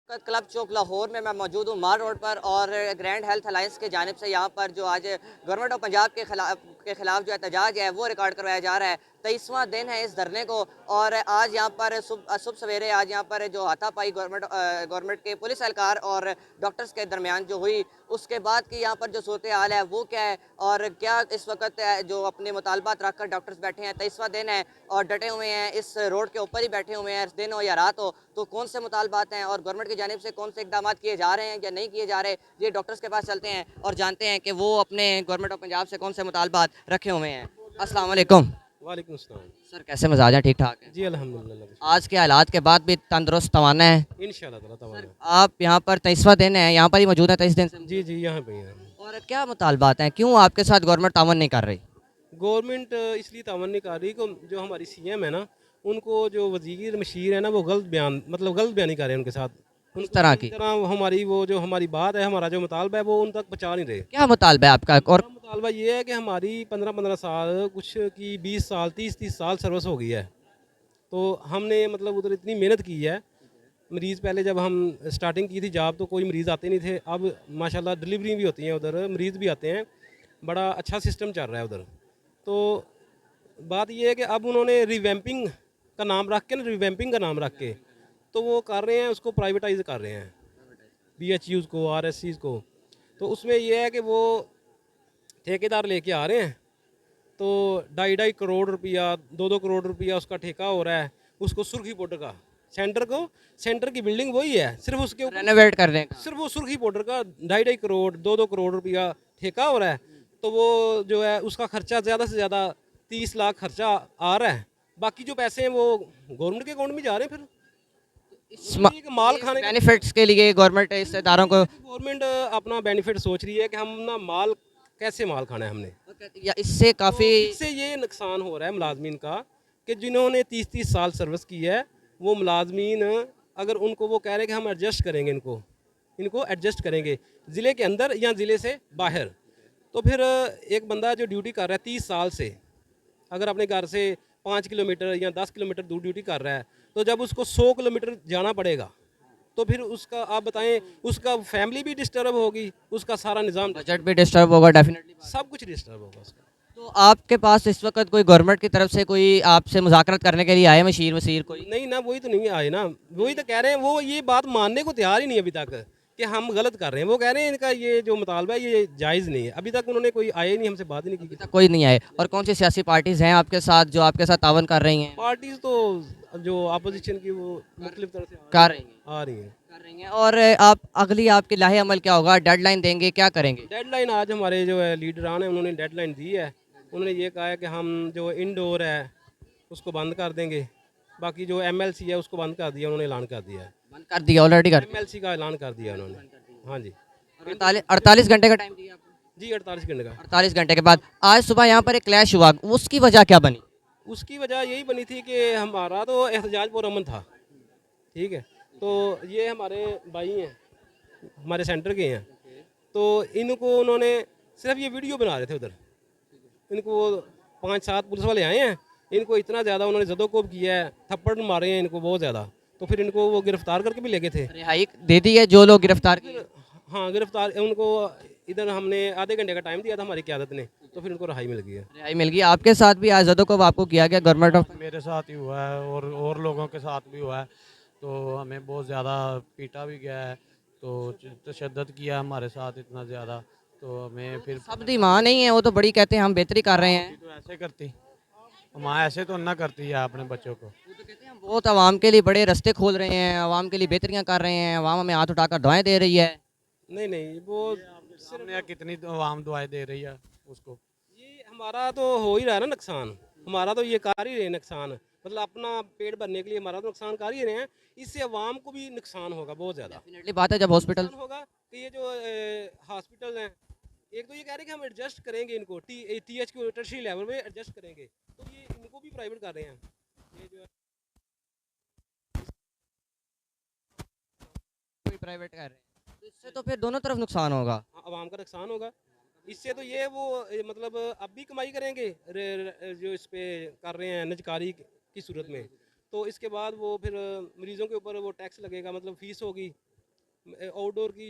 Club चौक लाहौर में मैं मौजूद हूँ मार रोड पर और ग्रैंड हेल्थ अलायंस की जानिब से यहाँ पर जो आज गवर्नमेंट ऑफ पंजाब के खिलाफ जो एहतजाज है वो रिकॉर्ड करवाया जा रहा है। 23वां दिन है इस धरने को और आज यहाँ पर सुबह सवेरे आज यहाँ पर जो हाथापाई गवर्नमेंट के पुलिस एहलकार और डॉक्टर्स के दरमियान जो हुई, उसके बाद की यहाँ पर जो सूरत हाल है वो क्या है और क्या इस वक्त जो अपने मुतालबात रख कर डॉक्टर्स बैठे हैं। 23वां दिन है और डटे हुए हैं, इस रोड के ऊपर ही बैठे हुए हैं, दिन हो या रात हो। तो कौन से मुतालबात हैं और गवर्नमेंट की जानिब से कौन से इकदाम किए जा रहे हैं या नहीं किए जा रहे, ये डॉक्टर्स के पास चलते हैं और जानते हैं कि वो अपने गवर्नमेंट ऑफ पंजाब से कौन से मुतालबात रखे हुए हैं। अस्सलाम वालेकुम वालेकुम अस्सलाम। सर, कैसे मिजाज हैं? ठीक ठाक है? जी अल्हम्दुलिल्लाह। आज के हालात के बाद भी तंदुरुस्त तवाना है? इंशाल्लाह ताला तवाना। आप यहाँ पर 23वां दिन है, यहाँ पर ही मौजूद है 23 दिन से? जी जी यहाँ पे हैं। और क्या मुतालबात हैं, क्यों आपके साथ गवर्नमेंट तावन नहीं कर रही? गवर्नमेंट इसलिए तावन नहीं कर रही कि जो हमारी सीएम है ना, उनको जो वजीर मशीर है ना, वो गलत बयान गलत बयानी कर रहे हैं उनके साथ। इस तरह की हमारी वो जो हमारी बात है, हमारा जो मुतालबा है वो उन तक पहुँचा नहीं रहे। क्या मुतालबा है आपका? और हमारा मुतालबा ये है कि हमारी 15-15 साल, कुछ की 20 साल, 30-30 साल सर्विस हो गई है। तो हमने उधर इतनी मेहनत की है। मरीज़ पहले जब हम स्टार्टिंग की थी जॉब तो कोई मरीज़ आते नहीं थे। अब माशाल्लाह डिलीवरी भी होती हैं उधर, मरीज़ भी आते हैं। बड़ा अच्छा सिस्टम चल रहा है उधर। तो बात ये है कि अब उन्होंने रिवैम्पिंग का नाम रख के ना, रिवैम्पिंग का नाम रख के तो वो कर रहे हैं, उसको प्राइवेटाइज कर रहे हैं, BHUs को, RSCs को। तो उसमें ये है कि वो ठेकेदार लेके आ रहे हैं, तो 2.5 करोड़ रुपया, 2-2 करोड़ रुपया उसका ठेका हो रहा है। उसको सुर्खी बॉर्डर का सेंटर की बिल्डिंग वही है, सिर्फ उसके ऊपर रेनोवेट करने का? सिर्फ वो सुर्खी बॉर्डर का 2.5 करोड़, 2-2 करोड़ रुपया ठेका हो रहा है। तो वो जो है उसका खर्चा ज़्यादा से ज़्यादा 30 लाख खर्चा आ रहा है। बाकी जो पैसे हैं वो गवर्नमेंट के अकाउंट में जा रहे हैं। फिर माल खाने बेनिफिट्स के लिए गवर्नमेंट इस इदारों को गवर्नमेंट अपना बेनिफिट सोच रही है कि हम ना कैसे माल खाना है हमने। या इससे काफ़ी इससे ये नुकसान हो रहा है मुलाजमीन का कि जिन्होंने 30-30 साल सर्विस की है, वो मुलाजमीन अगर उनको वो कह रहे हैं कि हम एडजस्ट करेंगे, इनको एडजस्ट करेंगे ज़िले के अंदर या ज़िले से बाहर, तो फिर एक बंदा जो ड्यूटी कर रहा है 30 साल से, अगर अपने घर से 5 किलोमीटर या 10 किलोमीटर दूर ड्यूटी कर रहा है, तो जब उसको 100 किलोमीटर जाना पड़ेगा तो फिर उसका आप बताएं, उसका फैमिली भी डिस्टर्ब होगी, उसका सारा निज़ाम, बजट भी डिस्टर्ब होगा डेफिनेटली। सब कुछ डिस्टर्ब होगा उसका। तो आपके पास इस वक्त कोई गवर्नमेंट की तरफ से कोई आपसे मुज़ाकरत करने के लिए आए मशीर वसीर कोई? नहीं ना, वही तो नहीं आए ना, वही तो कह रहे हैं। वो ये बात मानने को तैयार ही नहीं अभी तक कि हम गलत कर रहे हैं। वो कह रहे हैं इनका ये जो मुतालबा है ये जायज़ नहीं है। अभी तक उन्होंने कोई आए नहीं, हमसे बात ही नहीं की। अभी तक कोई नहीं आए। और कौन सी सियासी पार्टीज़ हैं आपके साथ जो आपके साथ तावन कर रही हैं? पार्टीज तो जो अपोजिशन की वो मुख्तलिफ तरह से कर रही हैं आ रही हैं। कर रही हैं और आप अगली आपकी लाहे अमल क्या होगा? डेडलाइन देंगे, क्या करेंगे? डेडलाइन आज हमारे जो है लीडरान है, उन्होंने डेडलाइन दी है। उन्होंने ये कहा है कि हम जो इंडोर है उसको बंद कर देंगे, बाकी जो MLC है उसको बंद कर दिया, उन्होंने ऐलान कर दिया है। बंद कर दिया? ऑलरेडी कर दिया? MLC का ऐलान कर दिया उन्होंने। हाँ जी। 48 घंटे का टाइम दिया आपको? जी 48 घंटे का। 48 घंटे के बाद आज सुबह यहाँ पर एक क्लैश हुआ, उसकी वजह क्या बनी? उसकी वजह यही बनी थी कि हमारा तो एहतजाज पुरअमन था, ठीक है। तो ये हमारे भाई हैं, हमारे सेंटर के हैं। तो इनको उन्होंने सिर्फ ये वीडियो बना रहे थे उधर। इनको 5-7 पुलिस वाले आए हैं, इनको इतना ज़्यादा उन्होंने जदोकोब किया है, थप्पड़ मारे हैं इनको बहुत ज़्यादा। तो फिर इनको वो गिरफ्तार करके भी ले गए थे। रिहाई दे दी है जो लोग गिरफ्तार किए? हाँ गिरफ्तार उनको इधर हमने आधे घंटे का टाइम दिया था हमारी क़यादत ने, तो फिर इनको रिहाई मिल गई है। रिहाई मिल गई। आपके साथ भी आज जदोकोब आपको किया गया गवर्नमेंट ऑफ? मेरे साथ ही हुआ है और लोगों के साथ भी हुआ है। तो हमें बहुत ज़्यादा पीटा भी गया है, तो तशद्दुद किया हमारे साथ इतना ज़्यादा। तो हमें फिर सब दी माँ नहीं है, वो तो बड़ी कहते हैं हम बेहतरी कर रहे हैं। तो ऐसे करती, माँ ऐसे तो ना करती है अपने बच्चों को। वो तो कहते हैं हम बहुत आवाम के लिए बड़े रास्ते खोल रहे हैं, आवाम के लिए बेहतरियाँ कर रहे हैं, आवाम हमें हाथ उठाकर दुआएं दे रही है। नहीं नहीं, वो सामने कितनी आवाम दुआएं दे रही है उसको। ये हमारा तो हो ही रहा है ना नुकसान, हमारा तो ये कर ही रहे हैं नुकसान। अपना पेट भरने के लिए हमारा तो नुकसान कर ही रहे हैं, इससे अवाम को भी नुकसान होगा बहुत ज़्यादा। डेफिनेटली बात है जब हॉस्पिटल नुकसान होगा कि ये जो हॉस्पिटल हैं, एक तो ये कह रहे हैं कि हम एडजस्ट करेंगे इनको, TH को टर्शरी लेवल में एडजस्ट करेंगे, तो ये इनको भी प्राइवेट कर रहे हैं। ये जो है कोई प्राइवेट कर रहे हैं, तो इससे तो फिर दोनों तरफ नुकसान होगा। अवाम का नुकसान होगा। इससे तो ये वो अब भी कमाई करेंगे जो इस पे कर रहे हैं निजकारी की सूरत में। तो इसके बाद वो फिर मरीज़ों के ऊपर वो टैक्स लगेगा, फीस होगी, आउटडोर की